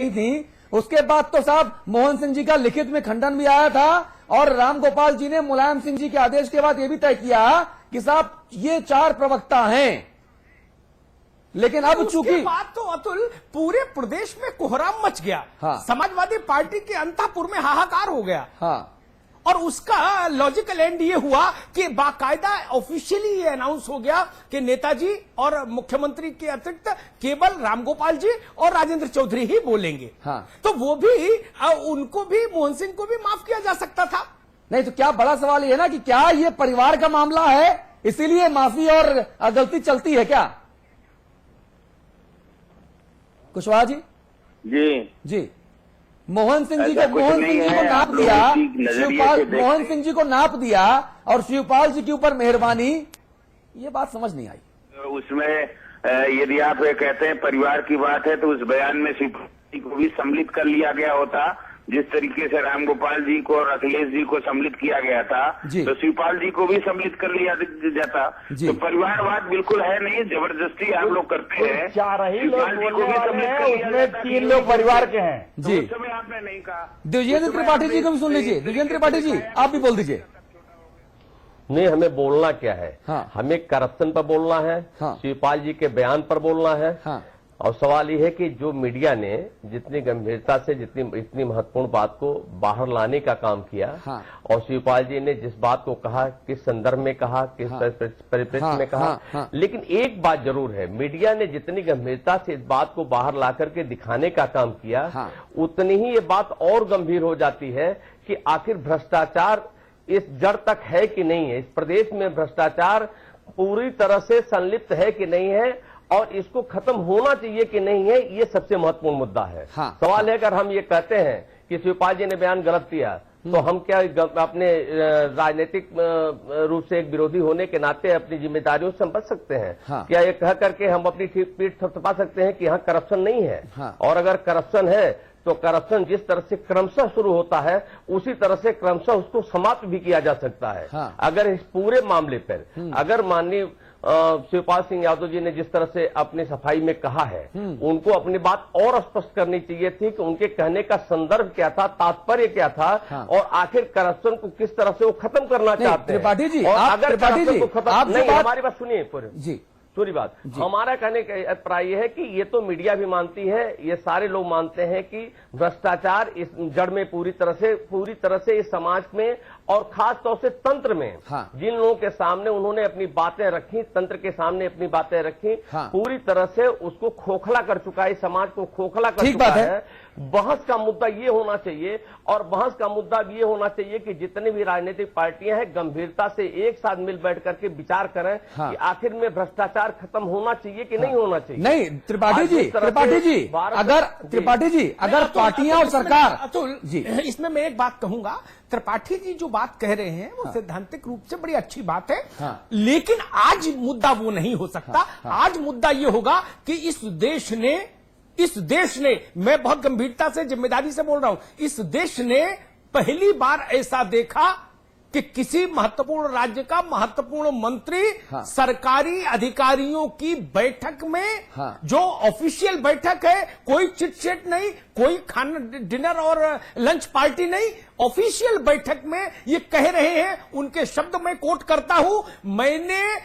थी, उसके बाद तो साहब मोहन सिंह जी का लिखित में खंडन भी आया था और रामगोपाल जी ने मुलायम सिंह जी के आदेश के बाद यह भी तय किया कि साहब ये 4 प्रवक्ता हैं। लेकिन अब चूंकि बात तो अतुल पूरे प्रदेश में कोहराम मच गया। हाँ। समाजवादी पार्टी के अंतापुर में हाहाकार हो गया। हाँ। और उसका लॉजिकल एंड ये हुआ कि बाकायदा ऑफिशियली ये अनाउंस हो गया कि नेताजी और मुख्यमंत्री के अतिरिक्त केवल रामगोपाल जी और राजेंद्र चौधरी ही बोलेंगे। हाँ। तो वो भी उनको भी मोहन सिंह को भी माफ किया जा सकता था। नहीं तो क्या बड़ा सवाल ये है ना कि क्या ये परिवार का मामला है इसीलिए माफी और गलती चलती है क्या? कुशवाहा जी। जी मोहन सिंह जी को नाप दिया, शिवपाल मोहन सिंह जी को नाप दिया और शिवपाल जी के ऊपर मेहरबानी, ये बात समझ नहीं आई। उसमें यदि आप ये कहते हैं परिवार की बात है तो उस बयान में शिवपाल जी को भी सम्मिलित कर लिया गया होता, जिस तरीके से रामगोपाल जी को और अखिलेश जी को सम्मिलित किया गया था तो शिवपाल जी को भी सम्मिलित कर लिया जाता। तो परिवारवाद बिल्कुल है नहीं, जबरदस्ती आप लोग करते हैं। 4 ही लोग बोलने वाले हैं, उसमें 3 लोग परिवार के हैं। जी उस समय आपने नहीं कहा। द्विजेंद्र त्रिपाठी जी को भी सुन लीजिए। द्विजेंद्र त्रिपाठी जी आप भी बोल दीजिए। नहीं, हमें बोलना क्या है? हाँ। हमें करप्शन पर बोलना है। हाँ। शिवपाल जी के बयान पर बोलना है। हाँ। और सवाल यह है कि जो मीडिया ने जितनी गंभीरता से इतनी महत्वपूर्ण बात को बाहर लाने का काम किया। हाँ। और शिवपाल जी ने जिस बात को कहा, किस संदर्भ में कहा, किस परिप्रेक्ष्य में कहा, लेकिन एक बात जरूर है, मीडिया ने जितनी गंभीरता से इस बात को बाहर ला करके दिखाने का काम किया, उतनी ही ये बात और गंभीर हो जाती है कि आखिर भ्रष्टाचार इस जड़ तक है कि नहीं है, इस प्रदेश में भ्रष्टाचार पूरी तरह से संलिप्त है कि नहीं है और इसको खत्म होना चाहिए कि नहीं है, ये सबसे महत्वपूर्ण मुद्दा है। सवाल है अगर हम ये कहते हैं कि शिवपाल जी ने बयान गलत दिया तो हम क्या अपने राजनीतिक रूप से एक विरोधी होने के नाते अपनी जिम्मेदारियों से हम बच सकते हैं? क्या ये कह करके हम अपनी पीठ थपथपा सकते हैं कि यहाँ करप्शन नहीं है? और अगर करप्शन है तो करप्शन जिस तरह से क्रमशः शुरू होता है उसी तरह से क्रमशः उसको समाप्त भी किया जा सकता है। अगर इस पूरे मामले पर अगर माननीय शिवपाल सिंह यादव जी ने जिस तरह से अपनी सफाई में कहा है, उनको अपनी बात और स्पष्ट करनी चाहिए थी कि उनके कहने का संदर्भ क्या था, तात्पर्य क्या था, और आखिर करप्शन को किस तरह से वो खत्म करना चाहते हैं। त्रिपाठी जी, और अगर करप्शन को खत्म नहीं, हमारी बात सुनिए पूरे जी पूरी बात। हमारा कहने का अभिप्राय है कि ये तो मीडिया भी मानती है, ये सारे लोग मानते हैं कि भ्रष्टाचार इस जड़ में पूरी तरह से इस समाज में और खास तौर से तंत्र में जिन लोगों के सामने उन्होंने अपनी बातें रखी, तंत्र के सामने अपनी बातें रखी, पूरी तरह से उसको खोखला कर चुका है, समाज को खोखला कर चुका है। बहस का मुद्दा ये होना चाहिए और बहस का मुद्दा ये होना चाहिए कि जितनी भी राजनीतिक पार्टियां हैं गंभीरता से एक साथ मिल बैठ करके विचार करें कि आखिर में भ्रष्टाचार खत्म होना चाहिए कि नहीं होना चाहिए। नहीं त्रिपाठी जी, अगर पार्टियां और सरकार। अतुल जी, इसमें मैं एक बात कहूंगा, त्रिपाठी जी जो बात कह रहे हैं वो सैद्धांतिक रूप से बड़ी अच्छी बात है। लेकिन आज मुद्दा वो नहीं हो सकता। आज मुद्दा ये होगा कि इस देश ने मैं बहुत गंभीरता से जिम्मेदारी से बोल रहा हूं, इस देश ने पहली बार ऐसा देखा कि किसी महत्वपूर्ण राज्य का महत्वपूर्ण मंत्री सरकारी अधिकारियों की बैठक में जो ऑफिशियल बैठक है, कोई चिट नहीं, कोई खाना डिनर और लंच पार्टी नहीं, ऑफिशियल बैठक में ये कह रहे हैं, उनके शब्द में कोट करता हूं, मैंने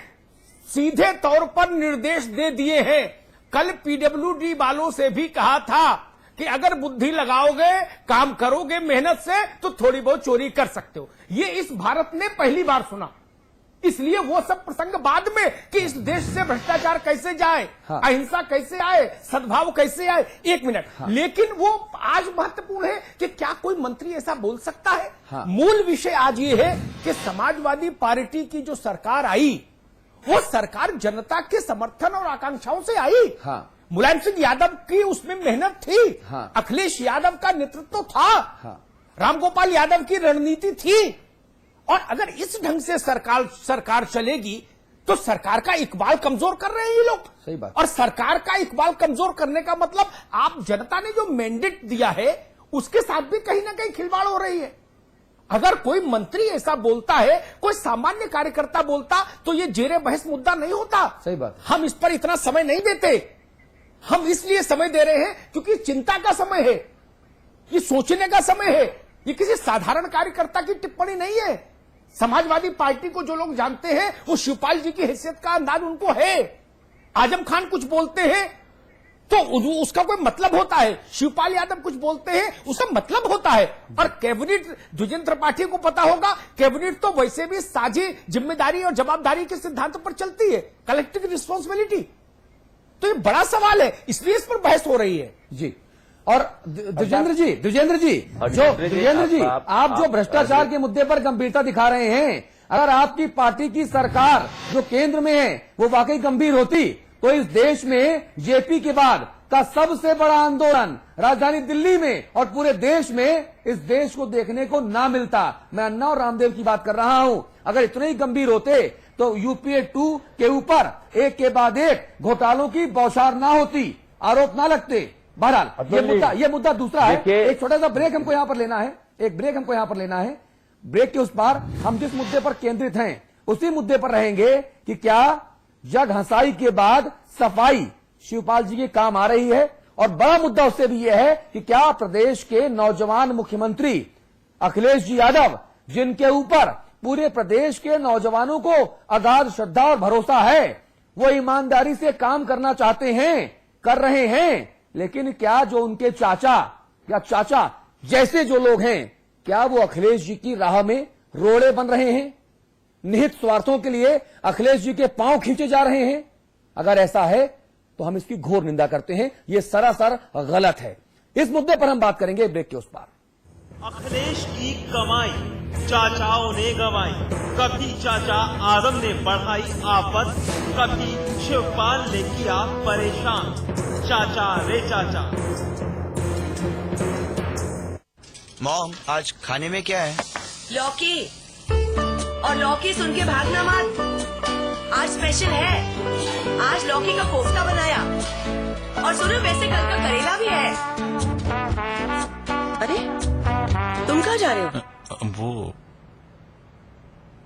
सीधे तौर पर निर्देश दे दिए हैं। कल पीडब्ल्यूडी वालों से भी कहा था कि अगर बुद्धि लगाओगे, काम करोगे मेहनत से तो थोड़ी बहुत चोरी कर सकते हो। ये इस भारत ने पहली बार सुना, इसलिए वो सब प्रसंग बाद में कि इस देश से भ्रष्टाचार कैसे जाए, अहिंसा कैसे आए, सद्भाव कैसे आए, 1 मिनट। लेकिन वो आज महत्वपूर्ण है कि क्या कोई मंत्री ऐसा बोल सकता है? मूल विषय आज ये है कि समाजवादी पार्टी की जो सरकार आई वो सरकार जनता के समर्थन और आकांक्षाओं से आई। मुलायम सिंह यादव की उसमें मेहनत थी, अखिलेश यादव का नेतृत्व था, रामगोपाल यादव की रणनीति थी। और अगर इस ढंग से सरकार चलेगी तो सरकार का इकबाल कमजोर कर रहे हैं ये लोग। सही बात। और सरकार का इकबाल कमजोर करने का मतलब आप जनता ने जो मैंडेट दिया है उसके साथ भी कहीं ना कहीं खिलवाड़ हो रही है। अगर कोई मंत्री ऐसा बोलता है, कोई सामान्य कार्यकर्ता बोलता, तो ये जेरे बहस मुद्दा नहीं होता। सही बात। हम इस पर इतना समय नहीं देते। हम इसलिए समय दे रहे हैं क्योंकि चिंता का समय है, ये सोचने का समय है, ये किसी साधारण कार्यकर्ता की टिप्पणी नहीं है। समाजवादी पार्टी को जो लोग जानते हैं वो शिवपाल जी की हैसियत का अंदाज उनको है। आजम खान कुछ बोलते हैं तो उसका कोई मतलब होता है, शिवपाल यादव कुछ बोलते हैं उसका मतलब होता है। और कैबिनेट, द्विजेंद्र त्रिपाठी को पता होगा, कैबिनेट तो वैसे भी साझी जिम्मेदारी और जवाबदारी के सिद्धांत पर चलती है, कलेक्टिव रिस्पॉन्सिबिलिटी। तो ये बड़ा सवाल है, इसलिए इस पर बहस हो रही है। जी, और द्विजेंद्र जी, आप जो भ्रष्टाचार के मुद्दे पर गंभीरता दिखा रहे हैं, अगर आपकी पार्टी की सरकार जो केंद्र में है वो वाकई गंभीर होती तो इस देश में जेपी के बाद का सबसे बड़ा आंदोलन राजधानी दिल्ली में और पूरे देश में इस देश को देखने को ना मिलता। मैं अन्ना और रामदेव की बात कर रहा हूं। अगर इतने ही गंभीर होते तो यूपीए 2 के ऊपर एक के बाद एक घोटालों की बौछार ना होती, आरोप ना लगते। बहरहाल ये मुद्दा दूसरा है। एक छोटा सा ब्रेक हमको यहां पर लेना है, ब्रेक के उस पार हम जिस मुद्दे पर केंद्रित हैं उसी मुद्दे पर रहेंगे कि क्या जग हंसाई के बाद सफाई शिवपाल जी के काम आ रही है। और बड़ा मुद्दा उससे भी यह है कि क्या प्रदेश के नौजवान मुख्यमंत्री अखिलेश जी यादव, जिनके ऊपर पूरे प्रदेश के नौजवानों को अगाध श्रद्धा और भरोसा है, वो ईमानदारी से काम करना चाहते हैं, कर रहे हैं, लेकिन क्या जो उनके चाचा या चाचा जैसे जो लोग हैं, क्या वो अखिलेश जी की राह में रोड़े बन रहे हैं, निहित स्वार्थों के लिए अखिलेश जी के पांव खींचे जा रहे हैं? अगर ऐसा है तो हम इसकी घोर निंदा करते हैं, यह सरासर गलत है। इस मुद्दे पर हम बात करेंगे ब्रेक के उस पार। अखिलेश की कमाई चाचाओं ने गंवाई, कभी चाचा आजम ने बढ़ाई आफत, कभी शिवपाल ने किया परेशान, चाचा रे चाचा। मॉम, आज खाने में क्या है? लौकी, और लौकी सुन के भागना मत, आज स्पेशल है। आज लौकी का कोफ्ता बनाया, और सुनो वैसे कल का करेला भी है। अरे तुम कहाँ जा रहे हो? वो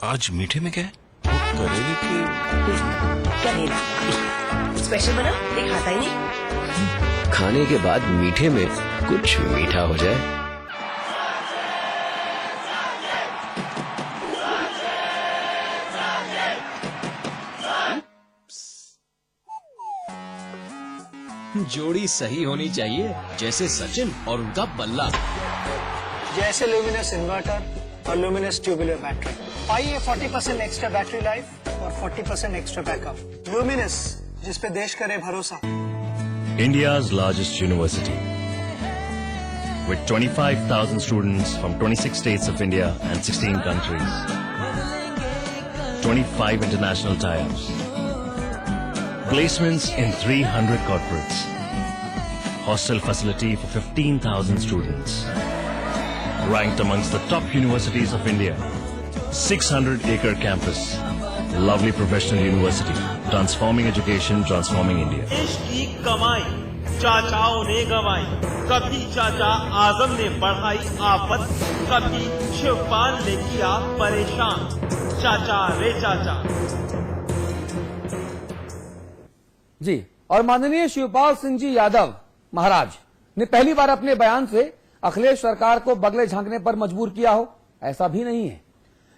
आज मीठे में क्या है? वो करेले की। करेला स्पेशल बना, ये खाता ही नहीं। खाने के बाद मीठे में कुछ मीठा हो जाए। जोड़ी सही होनी चाहिए, जैसे सचिन और उनका बल्ला, जैसे ल्यूमिनस इन्वर्टर और ल्यूमिनस ट्यूबुलर बैटरी। पाइए 40% एक्स्ट्रा बैटरी लाइफ और 40% एक्स्ट्रा बैकअप। ल्यूमिनस, जिस पे देश करे भरोसा। India's largest university, with 25,000 students from 26 states of India and 16 countries, 25 international tie-ups, placements in 300 corporates, hostel facility for 15,000 students, ranked amongst the top universities of India, 600-acre campus, lovely professional university, transforming education, transforming India. देश की कमाई चाचाओं ने गंवाई, कभी चाचा आजम ने बढ़ाई आफत, कभी शिवपाल ने किया परेशान, चाचा रे चाचा। जी, और माननीय शिवपाल सिंह जी यादव महाराज ने पहली बार अपने बयान से अखिलेश सरकार को बगले झांकने पर मजबूर किया हो, ऐसा भी नहीं है।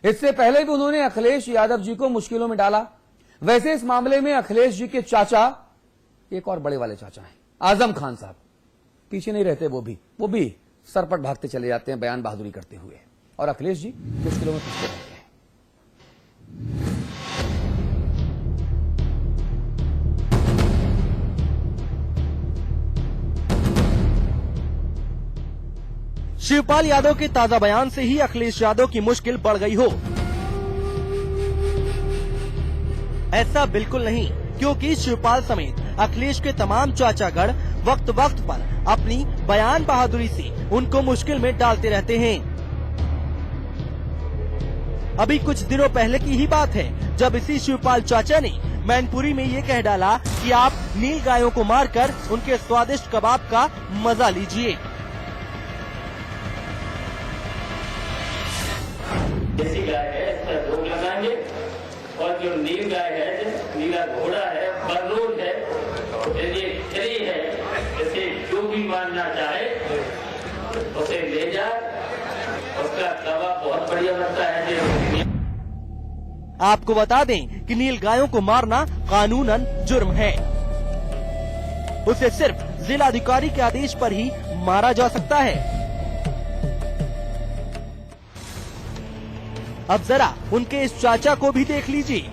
इससे पहले भी उन्होंने अखिलेश यादव जी को मुश्किलों में डाला। वैसे इस मामले में अखिलेश जी के चाचा, एक और बड़े वाले चाचा हैं, आजम खान साहब, पीछे नहीं रहते। वो भी सरपट भागते चले जाते हैं बयान बहादुरी करते हुए, और अखिलेश जी मुश्किलों में फंसते रहते हैं। शिवपाल यादव के ताजा बयान से ही अखिलेश यादव की मुश्किल बढ़ गई हो? ऐसा बिल्कुल नहीं, क्योंकि शिवपाल समेत अखिलेश के तमाम चाचागढ़ वक्त वक्त पर अपनी बयान बहादुरी से उनको मुश्किल में डालते रहते हैं। अभी कुछ दिनों पहले की ही बात है जब इसी शिवपाल चाचा ने मैनपुरी में ये कह डाला कि आप नील गायों को मारकर उनके स्वादिष्ट कबाब का मजा लीजिए। देसी गाय है, इसका भोग लगाएंगे, और जो नील गाय है, नीला घोड़ा है, बरनूल है, चलिए है, उसे ले जाए, उसका कबाब बहुत बढ़िया बनता है। आपको बता दें कि नीलगायों को मारना कानूनन जुर्म है। उसे सिर्फ जिलाधिकारी के आदेश पर ही मारा जा सकता है। अब जरा उनके इस चाचा को भी देख लीजिए।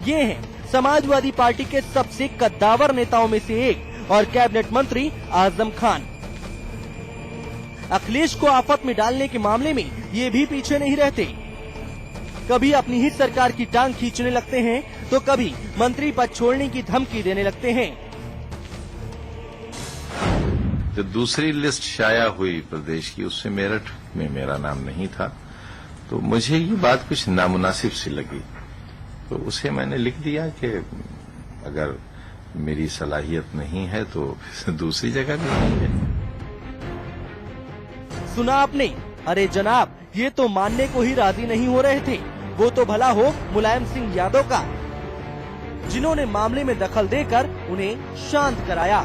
ये हैं समाजवादी पार्टी के सबसे कद्दावर नेताओं में से एक और कैबिनेट मंत्री आजम खान। अखिलेश को आफत में डालने के मामले में ये भी पीछे नहीं रहते। कभी अपनी ही सरकार की टांग खींचने लगते हैं तो कभी मंत्री पद छोड़ने की धमकी देने लगते हैं। जो दूसरी लिस्ट शाया हुई प्रदेश की, उससे मेरठ में मेरा नाम नहीं था, तो मुझे ये बात कुछ नामुनासिब सी लगी, तो उसे मैंने लिख दिया कि अगर मेरी सलाहियत नहीं है तो दूसरी जगह भी नहीं है। सुना आपने? अरे जनाब, ये तो मानने को ही राजी नहीं हो रहे थे। वो तो भला हो मुलायम सिंह यादव का, जिन्होंने मामले में दखल देकर उन्हें शांत कराया।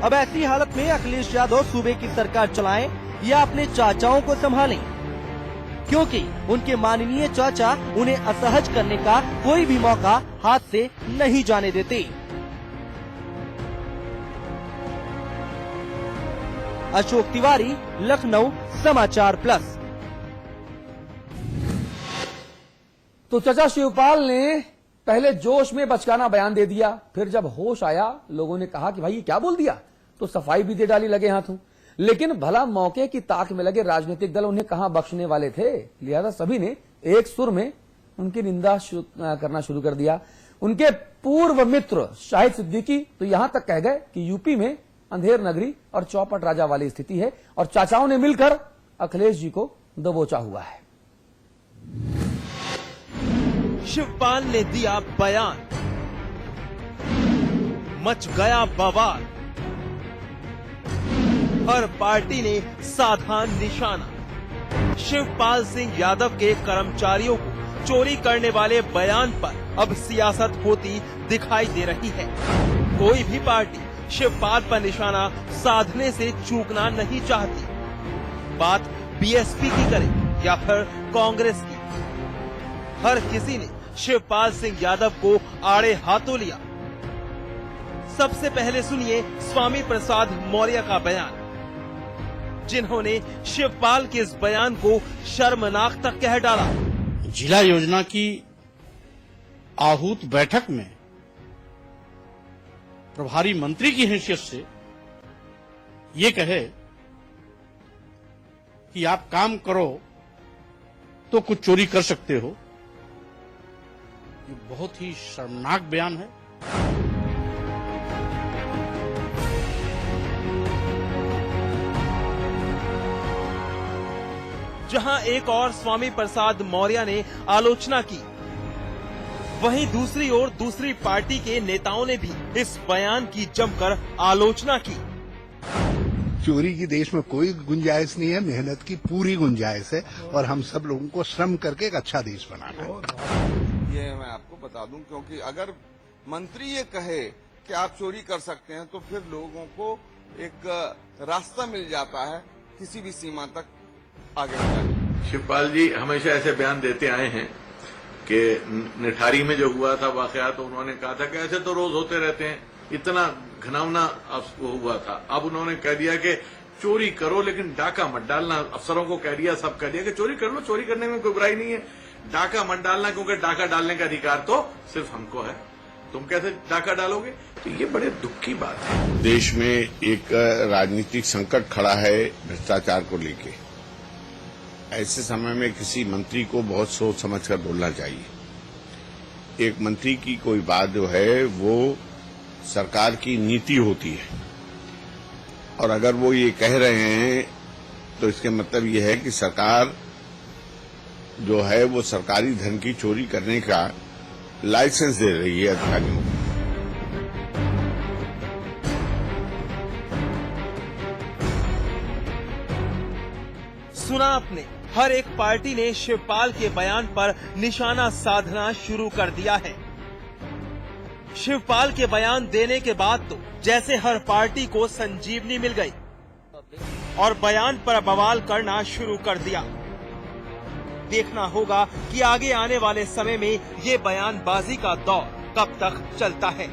अब ऐसी हालत में अखिलेश यादव सूबे की सरकार चलाएं या अपने चाचाओं को संभालें, क्योंकि उनके माननीय चाचा उन्हें असहज करने का कोई भी मौका हाथ से नहीं जाने देते। अशोक तिवारी, लखनऊ, समाचार प्लस। तो चाचा शिवपाल ने पहले जोश में बचकाना बयान दे दिया, फिर जब होश आया लोगों ने कहा कि भाई ये क्या बोल दिया, तो सफाई भी दे डाली लगे हाथों। लेकिन भला मौके की ताक में लगे राजनीतिक दल उन्हें कहां बख्शने वाले थे, लिहाजा सभी ने एक सुर में उनकी निंदा करना शुरू कर दिया। उनके पूर्व मित्र शाहिद सिद्दीकी तो यहां तक कह गए कि यूपी में अंधेर नगरी और चौपट राजा वाली स्थिति है और चाचाओं ने मिलकर अखिलेश जी को दबोचा हुआ है। शिवपाल ने दिया बयान, मच गया बवाल, हर पार्टी ने साधा निशाना। शिवपाल सिंह यादव के कर्मचारियों को चोरी करने वाले बयान पर अब सियासत होती दिखाई दे रही है। कोई भी पार्टी शिवपाल पर निशाना साधने से चूकना नहीं चाहती। बात बीएसपी की करे या फिर कांग्रेस की, हर किसी ने शिवपाल सिंह यादव को आड़े हाथों लिया। सबसे पहले सुनिए स्वामी प्रसाद मौर्य का बयान, जिन्होंने शिवपाल के इस बयान को शर्मनाक तक कह डाला। जिला योजना की आहूत बैठक में प्रभारी मंत्री की हैसियत से ये कहे कि आप काम करो तो कुछ चोरी कर सकते हो, ये बहुत ही शर्मनाक बयान है। जहां एक और स्वामी प्रसाद मौर्य ने आलोचना की, वहीं दूसरी ओर दूसरी पार्टी के नेताओं ने भी इस बयान की जमकर आलोचना की। चोरी की देश में कोई गुंजाइश नहीं है, मेहनत की पूरी गुंजाइश है और हम सब लोगों को श्रम करके एक अच्छा देश बनाना है। ये मैं आपको बता दूं, क्योंकि अगर मंत्री ये कहे कि आप चोरी कर सकते हैं तो फिर लोगों को एक रास्ता मिल जाता है किसी भी सीमा तक आगे बढ़ाने। शिवपाल जी हमेशा ऐसे बयान देते आए हैं कि निठारी में जो हुआ था वाकया, तो उन्होंने कहा था कि ऐसे तो रोज होते रहते हैं, इतना घिनौना हुआ था। अब उन्होंने कह दिया कि चोरी करो लेकिन डाका मत डालना। अफसरों को कह दिया, सब कह दिया कि चोरी कर लो, चोरी करने में कोई बुराई नहीं है, डाका मत डालना, क्योंकि डाका डालने का अधिकार तो सिर्फ हमको है, तुम कैसे डाका डालोगे। तो ये बड़े दुख की बात है। देश में एक राजनीतिक संकट खड़ा है भ्रष्टाचार को लेके। ऐसे समय में किसी मंत्री को बहुत सोच समझकर बोलना चाहिए। एक मंत्री की कोई बात जो है वो सरकार की नीति होती है, और अगर वो ये कह रहे हैं तो इसके मतलब ये है कि सरकार जो है वो सरकारी धन की चोरी करने का लाइसेंस दे रही है अधिकारियों को। सुना आपने, हर एक पार्टी ने शिवपाल के बयान पर निशाना साधना शुरू कर दिया है। शिवपाल के बयान देने के बाद तो जैसे हर पार्टी को संजीवनी मिल गई। और बयान पर बवाल करना शुरू कर दिया। देखना होगा कि आगे आने वाले समय में ये बयानबाजी का दौर कब तक चलता है।